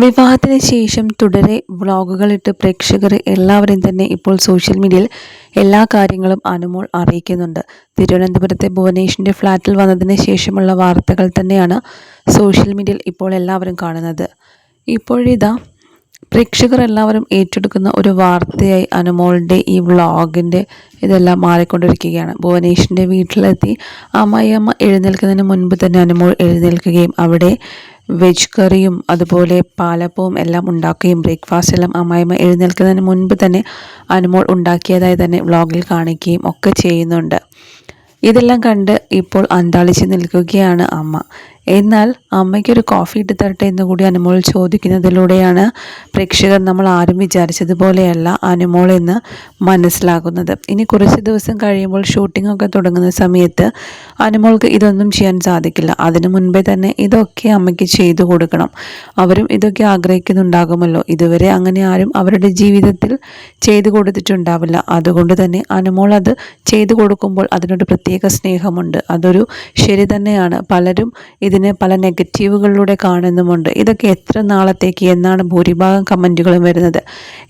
വിവാഹത്തിന് ശേഷം തുടരെ വ്ളോഗുകളിട്ട് പ്രേക്ഷകർ എല്ലാവരും തന്നെ ഇപ്പോൾ സോഷ്യൽ മീഡിയയിൽ എല്ലാ കാര്യങ്ങളും അനുമോൾ അറിയിക്കുന്നുണ്ട്. തിരുവനന്തപുരത്തെ ഭുവനേഷിൻ്റെ ഫ്ലാറ്റിൽ വന്നതിന് ശേഷമുള്ള വാർത്തകൾ തന്നെയാണ് സോഷ്യൽ മീഡിയയിൽ ഇപ്പോൾ എല്ലാവരും കാണുന്നത്. ഇപ്പോഴിതാ പ്രേക്ഷകർ എല്ലാവരും ഏറ്റെടുക്കുന്ന ഒരു വാർത്തയായി അനുമോളുടെ ഈ വ്ളോഗിൻ്റെ ഇതെല്ലാം മാറിക്കൊണ്ടിരിക്കുകയാണ്. ഭുവനേഷിൻ്റെ വീട്ടിലെത്തി അമ്മായിയമ്മ എഴുന്നേൽക്കുന്നതിന് മുൻപ് തന്നെ അനുമോൾ എഴുന്നേൽക്കുകയും അവിടെ വെജ് കറിയും അതുപോലെ പാലപ്പവും എല്ലാം ഉണ്ടാക്കുകയും ബ്രേക്ക്ഫാസ്റ്റ് എല്ലാം അമ്മായിയമ്മ എഴുന്നേൽക്കുന്നതിന് മുൻപ് തന്നെ അനുമോൾ ഉണ്ടാക്കിയതായി തന്നെ വ്ളോഗിൽ കാണിക്കുകയും ഒക്കെ ചെയ്യുന്നുണ്ട്. ഇതെല്ലാം കണ്ട് ഇപ്പോൾ അന്താളിച്ച് നിൽക്കുകയാണ് അമ്മ. എന്നാൽ അമ്മയ്ക്കൊരു കോഫി ഇട്ട് തരട്ടെ എന്ന് കൂടി അനുമോൾ ചോദിക്കുന്നതിലൂടെയാണ് പ്രേക്ഷകർ നമ്മൾ ആരും വിചാരിച്ചതുപോലെയല്ല അനുമോൾ എന്ന് മനസ്സിലാകുന്നത്. ഇനി കുറച്ച് ദിവസം കഴിയുമ്പോൾ ഷൂട്ടിംഗ് ഒക്കെ തുടങ്ങുന്ന സമയത്ത് അനുമോൾക്ക് ഇതൊന്നും ചെയ്യാൻ സാധിക്കില്ല. അതിനു മുൻപേ തന്നെ ഇതൊക്കെ അമ്മയ്ക്ക് ചെയ്തു കൊടുക്കണം. അവരും ഇതൊക്കെ ആഗ്രഹിക്കുന്നുണ്ടാകുമല്ലോ. ഇതുവരെ അങ്ങനെ ആരും അവരുടെ ജീവിതത്തിൽ ചെയ്തു കൊടുത്തിട്ടുണ്ടാവില്ല. അതുകൊണ്ട് തന്നെ അനുമോൾ അത് ചെയ്തു കൊടുക്കുമ്പോൾ അതിനൊരു പ്രത്യേക സ്നേഹമുണ്ട്. അതൊരു ശരി തന്നെയാണ്. പലരും ഇതിനെ പല നെഗറ്റീവുകളിലൂടെ കാണുന്നുമുണ്ട്. ഇതൊക്കെ എത്ര നാളത്തേക്ക് എന്നാണ് ഭൂരിഭാഗം കമൻറ്റുകളും വരുന്നത്.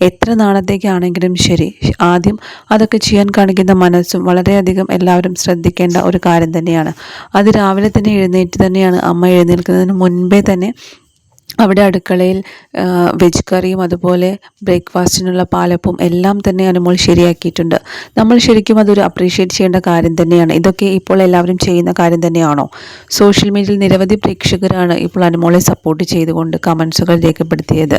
എത്ര നാളത്തേക്കാണെങ്കിലും ശരി, ആദ്യം അതൊക്കെ ചെയ്യാൻ കാണിക്കുന്ന മനസ്സും വളരെയധികം എല്ലാവരും ശ്രദ്ധിക്കേണ്ട ഒരു കാര്യം തന്നെയാണ്. അത് രാവിലെ തന്നെ എഴുന്നേറ്റ് തന്നെയാണ് അമ്മ എഴുന്നേൽക്കുന്നതിന് മുൻപേ തന്നെ അവിടെ അടുക്കളയിൽ വെജ് കറിയും അതുപോലെ ബ്രേക്ക്ഫാസ്റ്റിനുള്ള പാലപ്പവും എല്ലാം തന്നെ അനുമോൾ ശരിയാക്കിയിട്ടുണ്ട്. നമ്മൾ ശരിക്കും അതൊരു അപ്രീഷിയേറ്റ് ചെയ്യേണ്ട കാര്യം തന്നെയാണ്. ഇതൊക്കെ ഇപ്പോൾ എല്ലാവരും ചെയ്യുന്ന കാര്യം തന്നെയാണോ? സോഷ്യൽ മീഡിയയിൽ നിരവധി പ്രേക്ഷകരാണ് ഇപ്പോൾ അനുമോളെ സപ്പോർട്ട് ചെയ്തുകൊണ്ട് കമൻസുകൾ രേഖപ്പെടുത്തിയത്.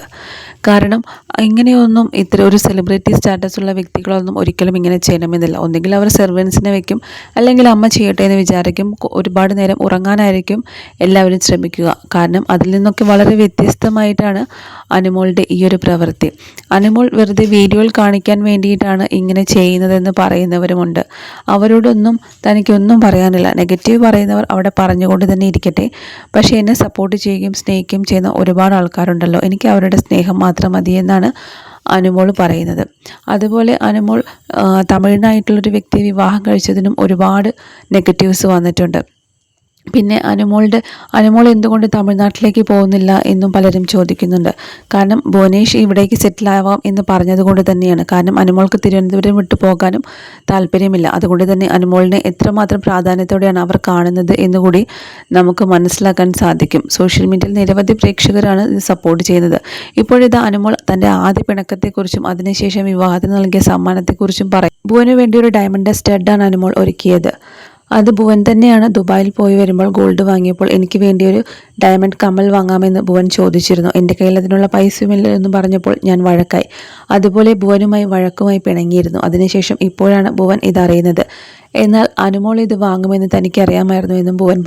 കാരണം ഇങ്ങനെയൊന്നും ഇത്ര ഒരു സെലിബ്രിറ്റി സ്റ്റാറ്റസ് ഉള്ള വ്യക്തികളൊന്നും ഒരിക്കലും ഇങ്ങനെ ചെയ്യണമെന്നില്ല. ഒന്നുകിൽ അവർ സെർവൻസിനെ വെക്കും, അല്ലെങ്കിൽ അമ്മ ചെയ്യട്ടെ എന്ന് വിചാരിക്കും. ഒരുപാട് നേരം ഉറങ്ങാനായിരിക്കും എല്ലാവരും ശ്രമിക്കുക. കാരണം അതിൽ നിന്നൊക്കെ വളരെ വ്യത്യസ്തമായിട്ടാണ് അനുമോളുടെ ഈ ഒരു പ്രവൃത്തി. അനുമോൾ വെറുതെ വീഡിയോയിൽ കാണിക്കാൻ വേണ്ടിയിട്ടാണ് ഇങ്ങനെ ചെയ്യുന്നതെന്ന് പറയുന്നവരുമുണ്ട്. അവരോടൊന്നും തനിക്കൊന്നും പറയാനില്ല. നെഗറ്റീവ് പറയുന്നവർ അവിടെ പറഞ്ഞുകൊണ്ട് തന്നെ ഇരിക്കട്ടെ. പക്ഷേ എന്നെ സപ്പോർട്ട് ചെയ്യുകയും സ്നേഹിക്കുകയും ചെയ്യുന്ന ഒരുപാട് ആൾക്കാരുണ്ടല്ലോ, എനിക്ക് അവരുടെ സ്നേഹം മാത്രം മതിയെന്നാണ് അനുമോൾ പറയുന്നത്. അതുപോലെ അനുമോൾ തമിഴ്നായിട്ടുള്ളൊരു വ്യക്തിയെ വിവാഹം കഴിച്ചതിനും ഒരുപാട് നെഗറ്റീവ്സ് വന്നിട്ടുണ്ട്. പിന്നെ അനുമോൾ എന്തുകൊണ്ട് തമിഴ്നാട്ടിലേക്ക് പോകുന്നില്ല എന്നും പലരും ചോദിക്കുന്നുണ്ട്. കാരണം ഭുവനേഷ് ഇവിടേക്ക് സെറ്റിലാവാം എന്ന് പറഞ്ഞതുകൊണ്ട് തന്നെയാണ്. കാരണം അനുമോൾക്ക് തിരുവനന്തപുരം വിട്ടു പോകാനും താല്പര്യമില്ല. അതുകൊണ്ട് തന്നെ അനുമോളിനെ എത്രമാത്രം പ്രാധാന്യത്തോടെയാണ് അവർ കാണുന്നത് എന്നുകൂടി നമുക്ക് മനസ്സിലാക്കാൻ സാധിക്കും. സോഷ്യൽ മീഡിയയിൽ നിരവധി പ്രേക്ഷകരാണ് ഇത് സപ്പോർട്ട് ചെയ്യുന്നത്. ഇപ്പോഴിത് അനുമോൾ തൻ്റെ ആദ്യ പിണക്കത്തെക്കുറിച്ചും അതിനുശേഷം വിവാഹത്തിന് നൽകിയ സമ്മാനത്തെക്കുറിച്ചും പറയും. ഭുവന് വേണ്ടി ഒരു ഡയമണ്ട് സ്റ്റഡാണ് അനുമോൾ ഒരുക്കിയത്. അത് ഭുവൻ തന്നെയാണ്. ദുബായിൽ പോയി വരുമ്പോൾ ഗോൾഡ് വാങ്ങിയപ്പോൾ എനിക്ക് വേണ്ടി ഒരു ഡയമണ്ട് കമ്മൽ വാങ്ങാമെന്ന് ഭുവൻ ചോദിച്ചിരുന്നു. എൻ്റെ കയ്യിൽ അതിനുള്ള പൈസയുമില്ല എന്ന് പറഞ്ഞപ്പോൾ ഞാൻ വഴക്കായി. അതുപോലെ ഭുവനുമായി വഴക്കുമായി പിണങ്ങിയിരുന്നു. അതിനുശേഷം ഇപ്പോഴാണ് ഭുവൻ ഇതറിയുന്നത്. എന്നാൽ അനുമോൾ ഇത് വാങ്ങുമെന്ന് തനിക്കറിയാമായിരുന്നു എന്നും ഭുവൻ